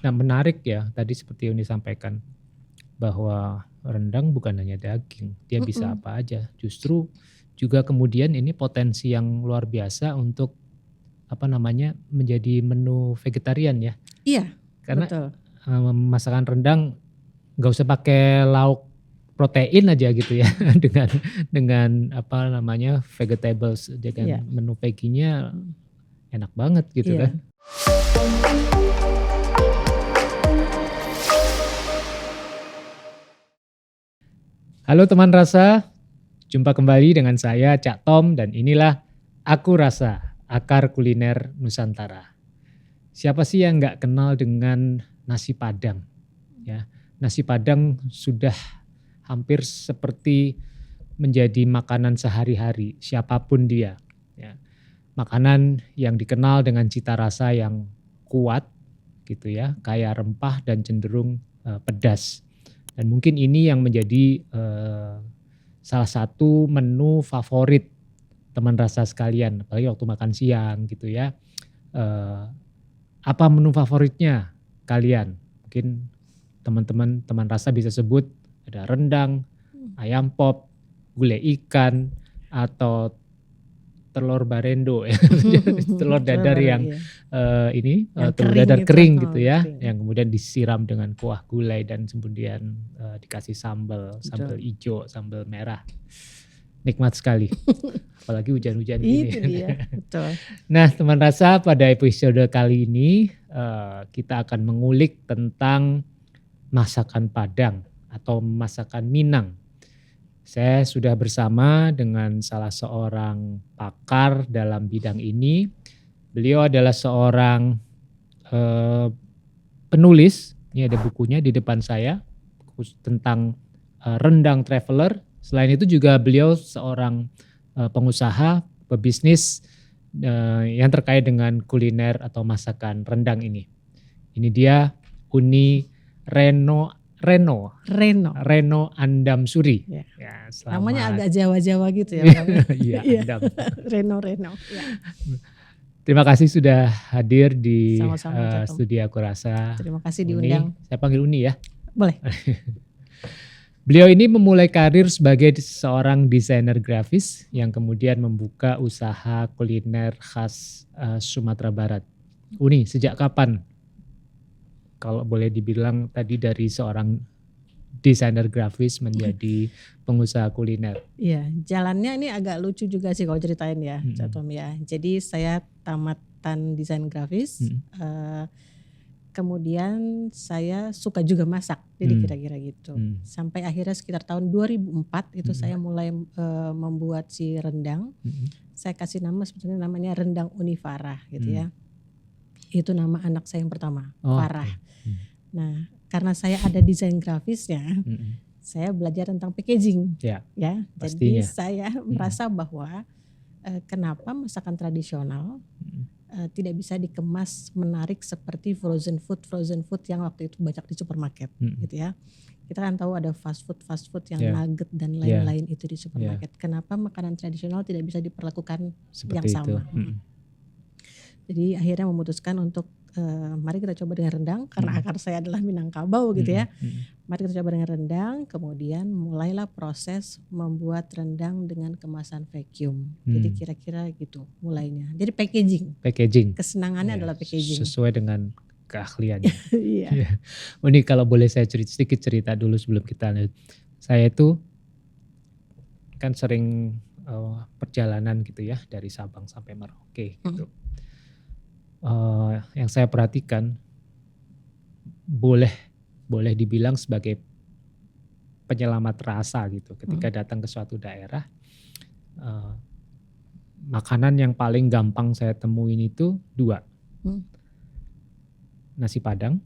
Nah menarik ya tadi seperti yang disampaikan bahwa rendang bukan hanya daging, dia bisa Mhm. apa aja. Justru juga kemudian ini potensi yang luar biasa untuk apa namanya menjadi menu vegetarian ya. Iya, Karena betul. masakan rendang nggak usah pakai lauk protein aja gitu ya dengan apa namanya vegetables dengan Iya. menu veginya Mhm. enak banget gitu Iya. kan. Halo teman rasa, jumpa kembali dengan saya Cak Tom dan inilah Aku Rasa, Akar Kuliner Nusantara. Siapa sih yang nggak kenal dengan nasi Padang ya. Nasi Padang sudah hampir seperti menjadi makanan sehari-hari siapapun dia ya. Makanan yang dikenal dengan cita rasa yang kuat gitu ya, kaya rempah dan cenderung pedas. Dan mungkin ini yang menjadi salah satu menu favorit teman rasa sekalian, apalagi waktu makan siang gitu ya. Eee, apa menu favoritnya kalian? Mungkin teman-teman teman rasa bisa sebut ada rendang, ayam pop, gulai ikan, atau telur barendo ya, telur Telur dadar bareng, yang, iya. Yang telur kering dadar itu, kering gitu heeh, ya, kering. yang kemudian disiram dengan kuah gulai dan kemudian, dikasih sambal, sambal Betul. ijo, sambal merah. Nikmat sekali, apalagi hujan-hujan gini. Itu dia, betul. Nah, teman rasa pada episode kali ini, kita akan mengulik tentang masakan Padang atau masakan Minang. Saya sudah bersama dengan salah seorang pakar dalam bidang ini. Beliau adalah seorang, eee, penulis, ini ada bukunya di depan saya, tentang, rendang traveler. Selain itu juga beliau seorang, pengusaha, pebisnis, yang terkait dengan kuliner atau masakan rendang ini. Ini dia Uni Reno Reno Reno, Reno Andamsuri. ya. Ya, Namanya selamat. agak Jawa-Jawa gitu ya orangnya. Iya, Iya, Andam. Reno, ya. Terima kasih sudah hadir di, Sama-sama Kak Tom. studi Aku Rasa. Terima kasih Uni, diundang. saya panggil Uni ya. Boleh. Beliau ini memulai karir sebagai seorang desainer grafis yang kemudian membuka usaha kuliner khas, Sumatera Barat. Uni, sejak kapan kalau boleh dibilang tadi dari seorang desainer grafis menjadi pengusaha kuliner? Iya, jalannya ini agak lucu juga sih kalau ceritain ya, Cak Mhm. Tom ya. Jadi saya tamatan desain grafis, Mhm. kemudian saya suka juga masak, jadi Mmm. kira-kira gitu. Mmm. Sampai akhirnya sekitar tahun 2004 itu Mhm. saya mulai, membuat si rendang. Mhm. Saya kasih nama sebetulnya namanya rendang Uni Farah gitu Mmm. ya. Itu nama anak saya yang pertama, Farah. Oke. Mmm. Nah, karena saya ada desain grafisnya, Mhm. saya belajar tentang packaging Ya, ya. Jadi pastinya. saya Mhm. merasa bahwa, kenapa masakan tradisional, Mhm. tidak bisa dikemas menarik seperti frozen food yang waktu itu banyak di supermarket Mhm. gitu ya. Kita kan tahu ada fast food yang Ya, nugget dan ya, lain-lain itu di ya, supermarket. Kenapa makanan tradisional tidak bisa diperlakukan yang seperti itu. sama? Mhm. Jadi akhirnya memutuskan untuk, mari kita coba dengan rendang karena Mhm. akar saya adalah Minangkabau gitu Mhm. ya. Mhm. Mari kita coba dengan rendang, kemudian mulailah proses membuat rendang dengan kemasan vacuum. Jadi Mmm. kira-kira gitu mulainya. Jadi packaging, Packaging, kesenangannya ya, adalah packaging. sesuai dengan keahliannya. Iya. Iya. Oh ini kalau boleh saya sedikit cerita dulu sebelum kita lanjut. Saya itu kan sering, perjalanan gitu ya dari Sabang sampai Merauke Mhm. gitu. Yang saya perhatikan boleh boleh dibilang sebagai penyelamat rasa gitu ketika Mhm. datang ke suatu daerah, eee, makanan yang paling gampang saya temuin itu 2, Mhm. nasi Padang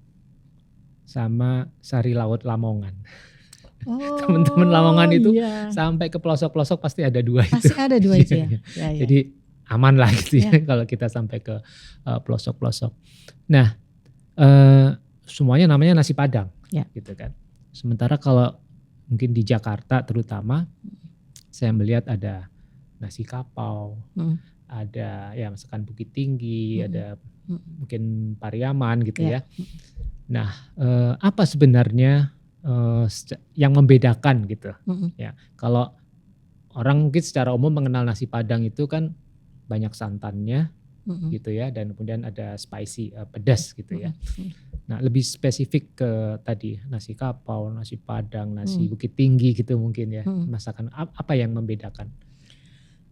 sama sari laut Lamongan. Temen-temen Oh Lamongan itu iya, sampai ke pelosok-pelosok pasti ada 2 itu. pasti ada 2 Iya, itu ya? iya. Ya ya ya. Jadi aman lah gitu ya Ya. kalau kita sampai ke, pelosok-pelosok. Nah, eee, semuanya namanya nasi Padang Ya. gitu kan. Sementara kalau mungkin di Jakarta terutama saya melihat ada nasi kapau, Mhm. ada ya masakan Bukit Tinggi, Mhm. ada Mhm. mungkin Pariaman gitu Ya. ya. Nah, apa sebenarnya yang membedakan gitu? Mm-mm. Ya, kalau orang mungkin secara umum mengenal nasi Padang itu kan banyak santannya Mm-mm. gitu ya, dan kemudian ada spicy, pedas gitu ya. Mm-mm. Nah, lebih spesifik ke tadi nasi kapau, nasi Padang, nasi Mm-mm. Bukit Tinggi gitu mungkin ya. Mm-mm. Masakan apa yang membedakan?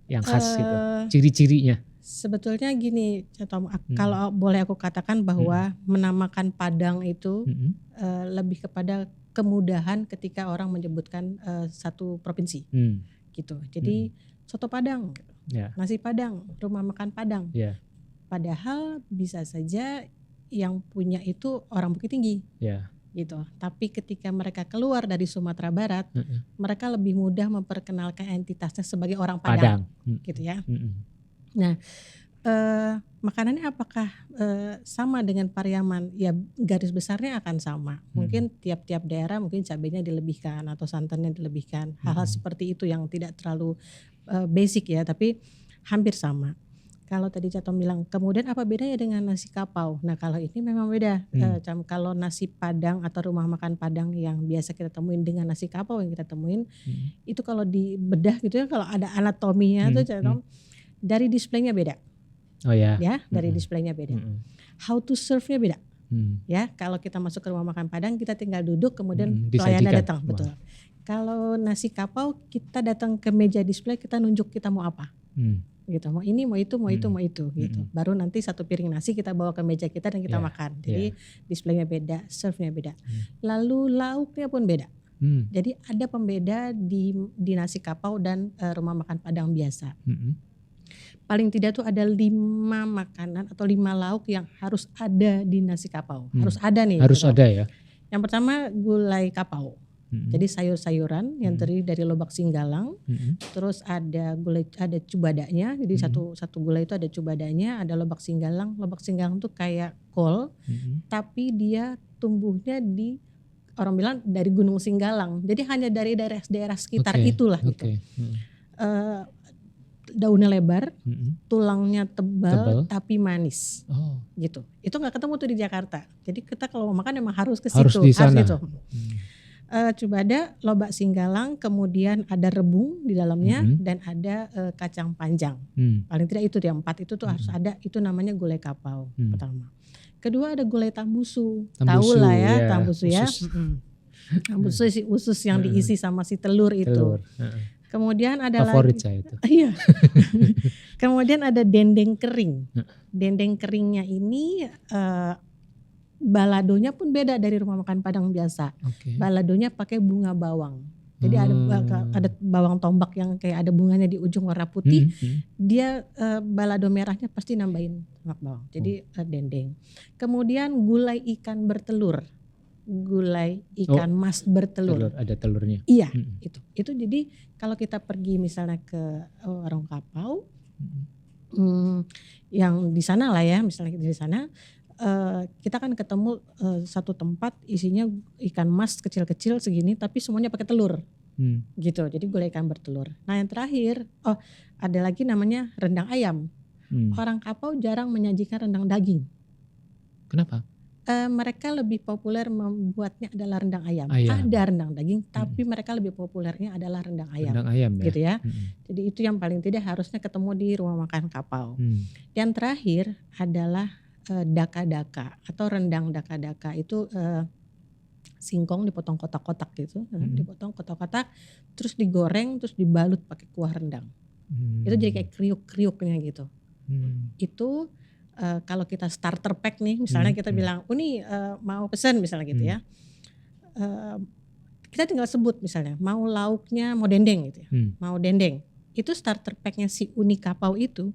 Yang khas gitu, Eh, ciri-cirinya? Sebetulnya gini, Tom, Mm, kalau boleh aku katakan mm, bahwa menamakan Padang itu mm, lebih kepada kemudahan ketika orang menyebutkan satu provinsi mm, gitu. mm, Jadi soto Padang, gitu. ya, Nasi Padang, rumah makan Padang. ya, Padahal bisa saja yang punya itu orang Bukit Tinggi ya, gitu. Tapi ketika mereka keluar dari Sumatera Barat, mereka lebih mudah memperkenalkan entitasnya sebagai orang Padang, Padang. gitu ya. Mm, Nah, makanannya apakah sama dengan Pariaman? Ya garis besarnya akan sama. Mungkin tiap-tiap daerah mungkin cabenya dilebihkan atau santannya dilebihkan. Hal-hal seperti itu yang tidak terlalu basic ya, tapi hampir sama. Kalau tadi Catom bilang, kemudian apa bedanya dengan nasi kapau? Nah kalau ini memang beda. Kalau nasi Padang atau rumah makan Padang yang biasa kita temuin dengan nasi kapau yang kita temuin, itu kalau dibedah gitu ya, kalau ada anatominya tuh Catom, dari displaynya beda. Oh ya. Ya, dari displaynya beda. How to serve-nya beda. Ya, kalau kita masuk ke rumah makan Padang kita tinggal duduk kemudian pelayannya datang, betul. Kalau nasi kapau kita datang ke meja display, kita nunjuk kita mau apa. Gitu, mau ini, mau itu, mau itu, mau itu gitu. Baru nanti satu piring nasi kita bawa ke meja kita dan kita makan. Jadi displaynya beda, serve-nya beda. Lalu lauknya pun beda. Jadi ada pembeda di nasi kapau dan rumah makan Padang biasa. Paling tidak tuh ada 5 makanan atau 5 lauk yang harus ada di nasi kapau. Harus ada nih. Harus ada ya. Yang pertama gulai kapau. Jadi sayur-sayuran yang terdiri dari lobak singgalang. Terus ada gulai, ada cubadanya. Jadi satu gulai itu ada cubadanya, ada lobak singgalang. Lobak singgalang tuh kayak kol, tapi dia tumbuhnya di, orang bilang dari Gunung Singgalang. Jadi hanya dari daerah sekitar itulah gitu. Daunnya lebar, tulangnya tebal tapi manis, gitu. Itu nggak ketemu tuh di Jakarta. Jadi kita kalau mau makan emang harus ke situ, harus di situ. Coba ada lobak singgalang, kemudian ada rebung di dalamnya dan ada kacang panjang. Paling tidak itu dia 4 itu tuh harus ada. Itu namanya gulai kapau pertama. Kedua ada gulai tambusu. Tahu lah ya, tambusu ya. Tambusu si usus yang diisi sama si telur itu. Kemudian ada favorit lagi, saya itu. Iya. Kemudian ada dendeng kering. Dendeng keringnya ini baladonya pun beda dari rumah makan Padang biasa. Baladonya pakai bunga bawang. Jadi ada bawang tombak yang kayak ada bunganya di ujung warna putih. Dia balado merahnya pasti nambahin lemak bawang. Jadi dendeng. Kemudian gulai ikan bertelur. Gulai ikan mas bertelur. Ada telurnya. Iya, itu jadi kalau kita pergi misalnya ke warung kapau, yang di sana lah ya, misalnya di sana kita kan ketemu satu tempat isinya ikan mas kecil-kecil segini, tapi semuanya pakai telur, gitu. Jadi gulai ikan bertelur. Nah yang terakhir, ada lagi namanya rendang ayam. Orang kapau jarang menyajikan rendang daging. Kenapa? Mereka lebih populer membuatnya adalah rendang ayam. Ada rendang daging, tapi mereka lebih populernya adalah rendang ayam. Rendang ayam ya. Gitu ya. Jadi itu yang paling tidak harusnya ketemu di rumah makan kapau. Yang terakhir adalah daka-daka atau rendang daka-daka. Itu singkong dipotong kotak-kotak gitu, dipotong kotak-kotak, terus digoreng, terus dibalut pakai kuah rendang. Itu jadi kayak kriuk-kriuknya gitu. Itu kalau kita starter pack nih, misalnya kita bilang, ini mau pesan misalnya gitu ya, kita tinggal sebut misalnya, mau lauknya mau dendeng gitu ya, mau dendeng. Itu starter packnya si uni kapau itu,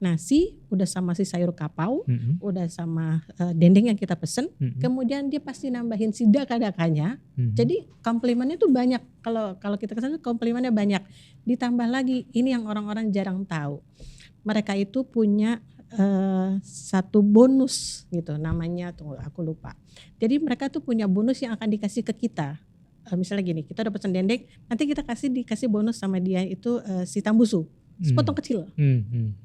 nasi udah sama si sayur kapau, udah sama dendeng yang kita pesen, kemudian dia pasti nambahin si daka-dakanya. Jadi komplimennya tuh banyak. Kalau kita kesana komplimennya banyak. Ditambah lagi ini yang orang-orang jarang tahu. Mereka itu punya satu bonus gitu, namanya tunggu aku lupa. Jadi mereka tuh punya bonus yang akan dikasih ke kita. Misalnya gini, kita udah pesen dendeng, nanti kita dikasih bonus sama dia itu si tambusu, sepotong kecil,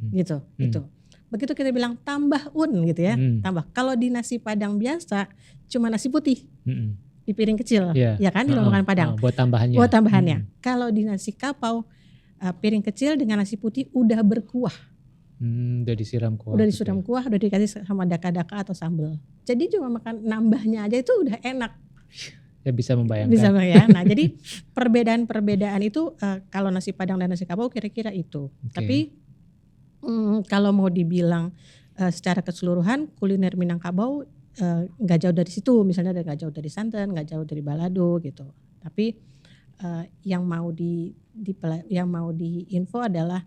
gitu. Itu begitu kita bilang tambah gitu ya, tambah. Kalau di nasi Padang biasa cuma nasi putih di piring kecil, ya kan di rumah makan Padang. Buat tambahannya. Buat tambahannya. Kalau di nasi kapau piring kecil dengan nasi putih udah berkuah. Udah disiram kuah. Udah disiram kuah, udah dikasih sama daka-daka atau sambal. Jadi cuma makan nambahnya aja itu udah enak. Ya bisa membayangkan. Bisa ya. Nah jadi perbedaan itu kalau nasi Padang dan nasi kapau kira-kira itu. Tapi kalau mau dibilang secara keseluruhan kuliner Minangkabau nggak jauh dari situ. Misalnya nggak jauh dari santan, nggak jauh dari balado gitu. Tapi yang mau diinfo adalah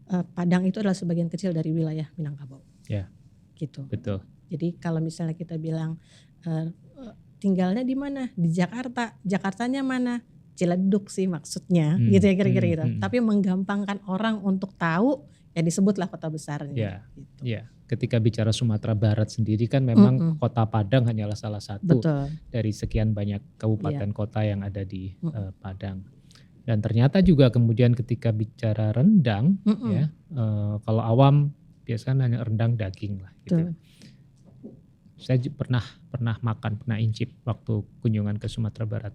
Padang itu adalah sebagian kecil dari wilayah Minangkabau. Ya. Gitu. Betul. Jadi kalau misalnya kita bilang tinggalnya di mana? Di Jakarta. Jakartanya mana? Ciledug sih maksudnya. Gitu ya kira-kira gitu. Tapi menggampangkan orang untuk tahu ya disebutlah kota besarnya. Ya. Gitu. Ya. Ketika bicara Sumatera Barat sendiri kan memang kota Padang hanyalah salah satu dari sekian banyak kabupaten kota yang ada di Padang. Dan ternyata juga kemudian ketika bicara rendang, ya kalau awam biasanya hanya rendang daging lah. Gitu. Saya pernah makan, pernah incip waktu kunjungan ke Sumatera Barat,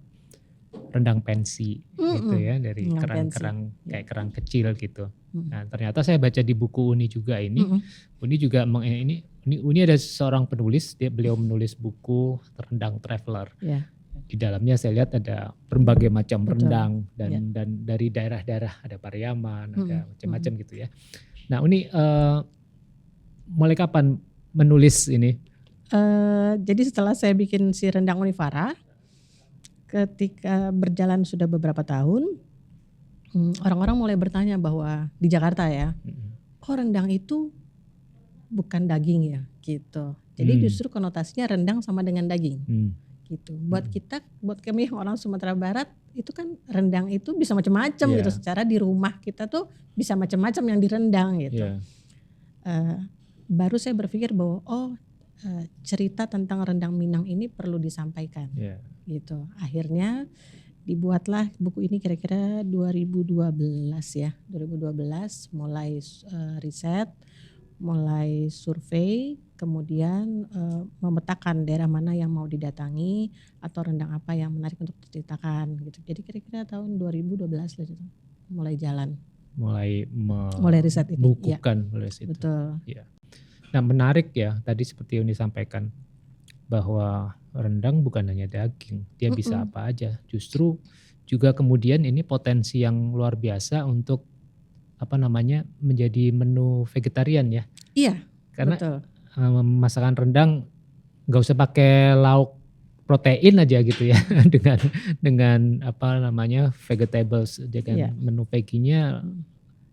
rendang pensi, gitu ya dari kerang-kerang kayak kerang kecil gitu. Nah ternyata saya baca di buku Uni juga ini, Uni juga Uni ada seorang penulis, beliau menulis buku Rendang Traveler. Di dalamnya saya lihat ada berbagai macam rendang dan dari daerah-daerah, ada Pariaman, ada macam-macam gitu ya. Nah Uni mulai kapan menulis ini? Jadi setelah saya bikin si rendang Univara, ketika berjalan sudah beberapa tahun, orang-orang mulai bertanya bahwa di Jakarta ya, rendang itu bukan daging ya, gitu. Jadi justru konotasinya rendang sama dengan daging. Gitu. Buat kami yang orang Sumatera Barat itu kan rendang itu bisa macam-macam gitu. Secara di rumah kita tuh bisa macam-macam yang direndang gitu. Baru saya berpikir bahwa cerita tentang rendang Minang ini perlu disampaikan. Gitu. Akhirnya dibuatlah buku ini kira-kira 2012 ya. 2012 mulai riset, mulai survei, kemudian memetakan daerah mana yang mau didatangi atau rendang apa yang menarik untuk diceritakan gitu. Jadi kira-kira tahun 2012 lah gitu, mulai jalan. Mulai riset ini. Bukukan mulai situ. Betul. Ya. Nah menarik ya tadi seperti yang disampaikan bahwa rendang bukan hanya daging, dia bisa apa aja. Justru juga kemudian ini potensi yang luar biasa untuk menjadi menu vegetarian ya. Iya. Karena betul. Masakan rendang nggak usah pakai lauk protein aja gitu ya dengan vegetables dengan menu veginya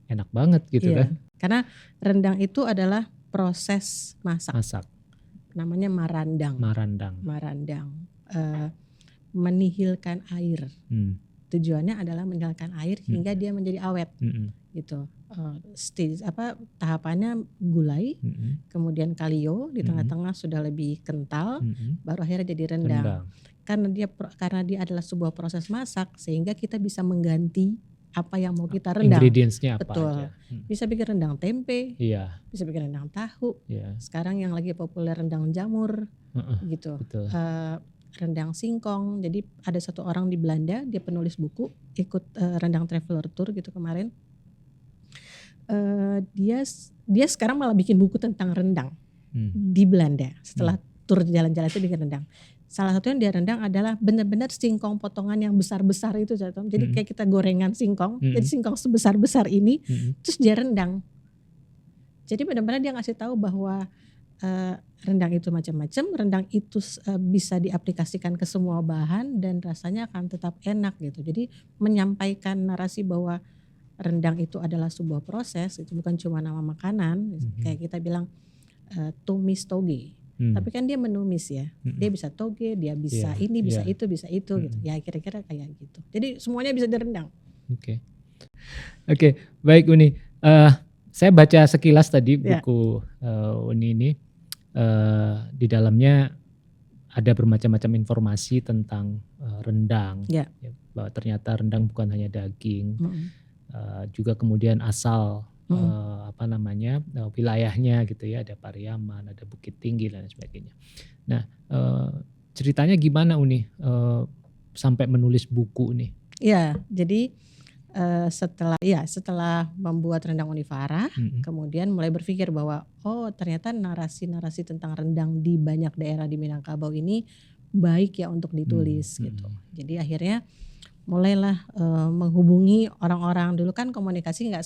enak banget gitu kan. Karena rendang itu adalah proses masak. Namanya marandang. Menihilkan air. Tujuannya adalah menihilkan air hingga dia menjadi awet. Gitu. Tahapannya gulai, kemudian kalio di tengah-tengah sudah lebih kental, baru akhirnya jadi rendang. Karena dia adalah sebuah proses masak sehingga kita bisa mengganti apa yang mau kita rendang. Ingredientsnya apa Betul. aja. Bisa bikin rendang tempe, bisa bikin rendang tahu. Sekarang yang lagi populer rendang jamur, gitu. Rendang singkong. Jadi ada satu orang di Belanda, dia penulis buku, ikut rendang traveler tour gitu kemarin. Dia sekarang malah bikin buku tentang rendang di Belanda. Setelah tur jalan-jalan itu bikin rendang. Salah satu yang dia rendang adalah benar-benar singkong potongan yang besar-besar itu. Jadi kayak kita gorengan singkong. Jadi singkong sebesar-besar ini terus dia rendang. Jadi benar-benar dia ngasih tahu bahwa rendang itu macam-macam. Rendang itu bisa diaplikasikan ke semua bahan dan rasanya akan tetap enak gitu. Jadi menyampaikan narasi bahwa rendang itu adalah sebuah proses, itu bukan cuma nama makanan. Kayak kita bilang tumis toge. Tapi kan dia menumis ya. Dia bisa toge, dia bisa ini, bisa itu, bisa itu gitu. Ya kira-kira kayak gitu. Jadi semuanya bisa direndang. Oke, baik Uni. Saya baca sekilas tadi buku Uni ini. Di dalamnya ada bermacam-macam informasi tentang rendang. Bahwa ternyata rendang bukan hanya daging. Juga kemudian asal wilayahnya gitu ya, ada Pariaman, ada Bukit Tinggi dan sebagainya. Nah, ceritanya gimana Uni sampai menulis buku nih? Ya, jadi setelah membuat rendang Univara, kemudian mulai berpikir bahwa ternyata narasi-narasi tentang rendang di banyak daerah di Minangkabau ini baik ya untuk ditulis gitu. Jadi akhirnya mulailah menghubungi orang-orang. Dulu kan komunikasi nggak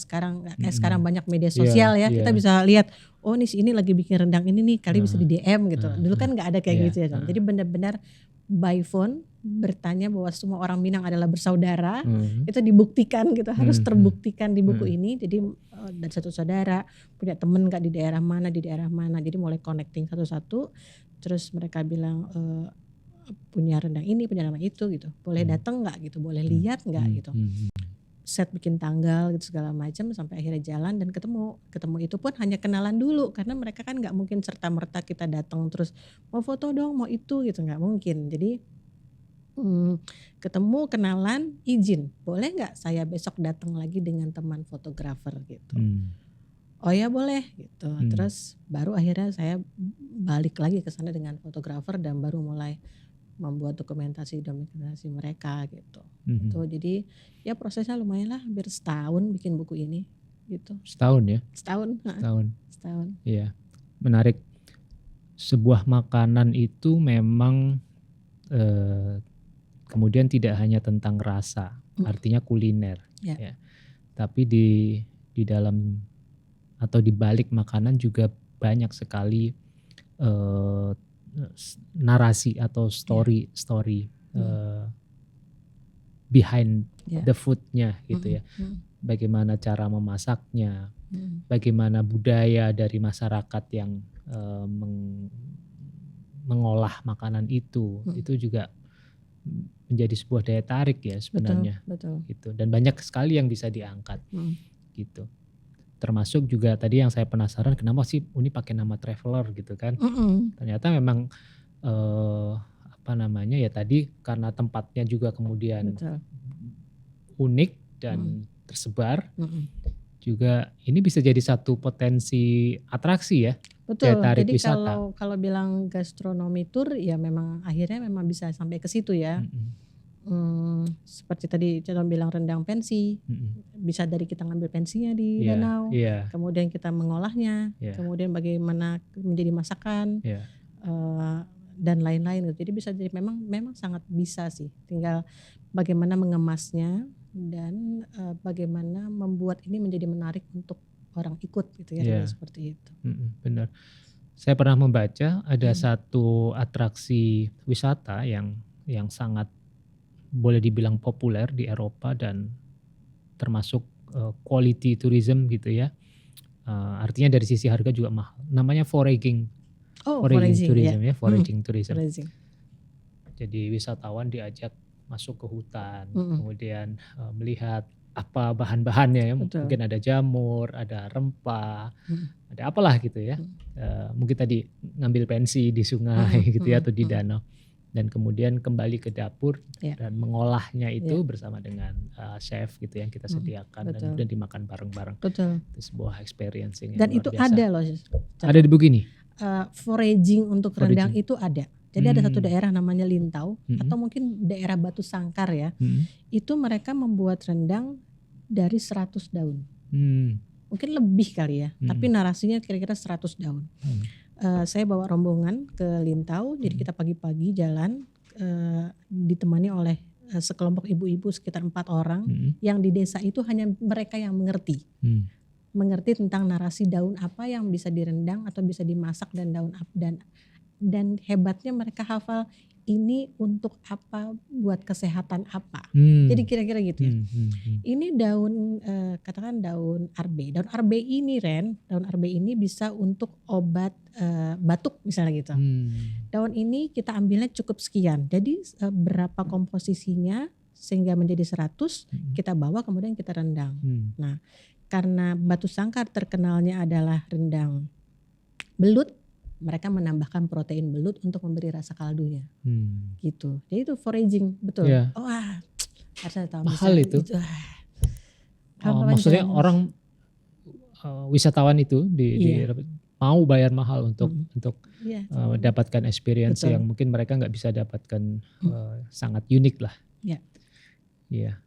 sekarang banyak media sosial ya. Kita bisa lihat ini lagi bikin rendang ini nih, kali bisa di DM gitu. Dulu kan nggak ada kayak gitu ya. Jadi benar-benar by phone bertanya bahwa semua orang Minang adalah bersaudara, itu dibuktikan gitu, harus terbuktikan di buku ini. Jadi dari satu saudara punya temen nggak di daerah mana, jadi mulai connecting satu-satu. Terus mereka bilang punya rendang ini, punya rendang itu gitu, boleh datang nggak gitu, boleh lihat nggak gitu. Set bikin tanggal gitu segala macam sampai akhirnya jalan dan ketemu itu pun hanya kenalan dulu, karena mereka kan nggak mungkin serta merta kita datang terus mau foto dong, mau itu gitu, nggak mungkin. Jadi ketemu, kenalan, izin, boleh nggak saya besok datang lagi dengan teman fotografer gitu. Oh ya boleh gitu. Terus baru akhirnya saya balik lagi ke sana dengan fotografer dan baru mulai membuat dokumentasi mereka gitu. Jadi ya prosesnya lumayan lah, hampir setahun bikin buku ini gitu. Setahun ya? Setahun. Iya, menarik. Sebuah makanan itu memang kemudian tidak hanya tentang rasa, artinya kuliner, ya. Tapi di dalam atau di balik makanan juga banyak sekali narasi atau story behind the foodnya gitu ya. Bagaimana cara memasaknya, bagaimana budaya dari masyarakat yang mengolah makanan itu juga menjadi sebuah daya tarik ya sebenarnya. Betul. Gitu. Dan banyak sekali yang bisa diangkat gitu. Termasuk juga tadi yang saya penasaran, kenapa sih Uni pakai nama traveler gitu kan? Ternyata memang ya tadi karena tempatnya juga kemudian unik dan tersebar. Juga ini bisa jadi satu potensi atraksi ya. Betul. Jadi kalau bilang gastronomi tour ya memang akhirnya memang bisa sampai ke situ ya. Seperti tadi Cedon bilang rendang pensi, bisa dari kita ngambil pensinya di danau, kemudian kita mengolahnya, kemudian bagaimana menjadi masakan, dan lain-lain. Jadi bisa jadi memang sangat bisa sih, tinggal bagaimana mengemasnya dan bagaimana membuat ini menjadi menarik untuk orang ikut gitu ya, seperti itu. Benar. Saya pernah membaca ada satu atraksi wisata yang sangat boleh dibilang populer di Eropa dan termasuk quality tourism gitu ya. Artinya dari sisi harga juga mahal. Namanya foraging tourism ya, foraging tourism. Jadi wisatawan diajak masuk ke hutan, kemudian melihat apa bahan-bahannya ya. Mungkin ada jamur, ada rempah, ada apalah gitu ya. Mungkin tadi ngambil pensi di sungai gitu ya, atau di danau. Dan kemudian kembali ke dapur dan mengolahnya itu bersama dengan chef gitu yang kita sediakan. Dan kemudian dimakan bareng-bareng. Betul. Itu sebuah experience yang dan luar itu biasa. Ada loh. Ada di buku ini? Foraging untuk rendang itu ada. Jadi ada satu daerah namanya Lintau atau mungkin daerah Batu Sangkar ya. Itu mereka membuat rendang dari 100 daun. Mungkin lebih kali ya, tapi narasinya kira-kira 100 daun. Saya bawa rombongan ke Lintau, jadi kita pagi-pagi jalan ditemani oleh sekelompok ibu-ibu sekitar 4 orang yang di desa itu hanya mereka yang mengerti. Mengerti tentang narasi daun apa yang bisa direndang atau bisa dimasak dan daun dan hebatnya mereka hafal ini untuk apa, buat kesehatan apa. Jadi kira-kira gitu ya. Ini daun katakan daun arbe. Daun arbe ini daun arbe ini bisa untuk obat batuk misalnya gitu. Daun ini kita ambilnya cukup sekian. Jadi berapa komposisinya sehingga menjadi 100 kita bawa kemudian kita rendang. Nah, karena Batu Sangkar terkenalnya adalah rendang belut, mereka menambahkan protein belut untuk memberi rasa kaldunya, gitu. Jadi itu foraging, betul. Harusnya tahu. Mahal itu. Maksudnya orang wisatawan itu mau bayar mahal untuk dapatkan experience yang mungkin mereka nggak bisa dapatkan, sangat unik lah. Iya.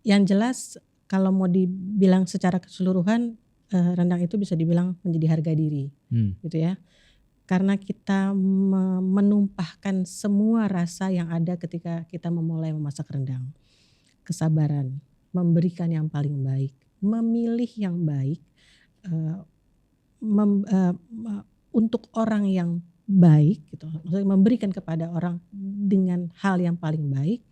Yang jelas kalau mau dibilang secara keseluruhan, rendang itu bisa dibilang menjadi harga diri, gitu ya. Karena kita menumpahkan semua rasa yang ada ketika kita memulai memasak rendang. Kesabaran, memberikan yang paling baik, memilih yang baik, untuk orang yang baik, gitu. Maksudnya memberikan kepada orang dengan hal yang paling baik,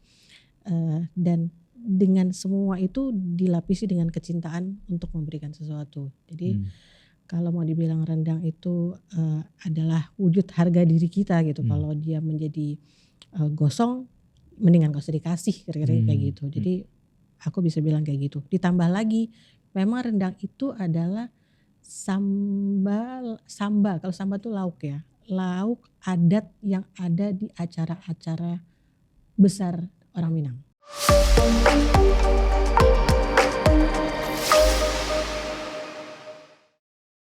dan dengan semua itu dilapisi dengan kecintaan untuk memberikan sesuatu. Jadi kalau mau dibilang rendang itu adalah wujud harga diri kita gitu. Kalau dia menjadi gosong, mendingan gak usah dikasih, kira-kira kayak gitu. Jadi aku bisa bilang kayak gitu. Ditambah lagi, memang rendang itu adalah samba. Kalau samba itu lauk ya, lauk adat yang ada di acara-acara besar orang Minang.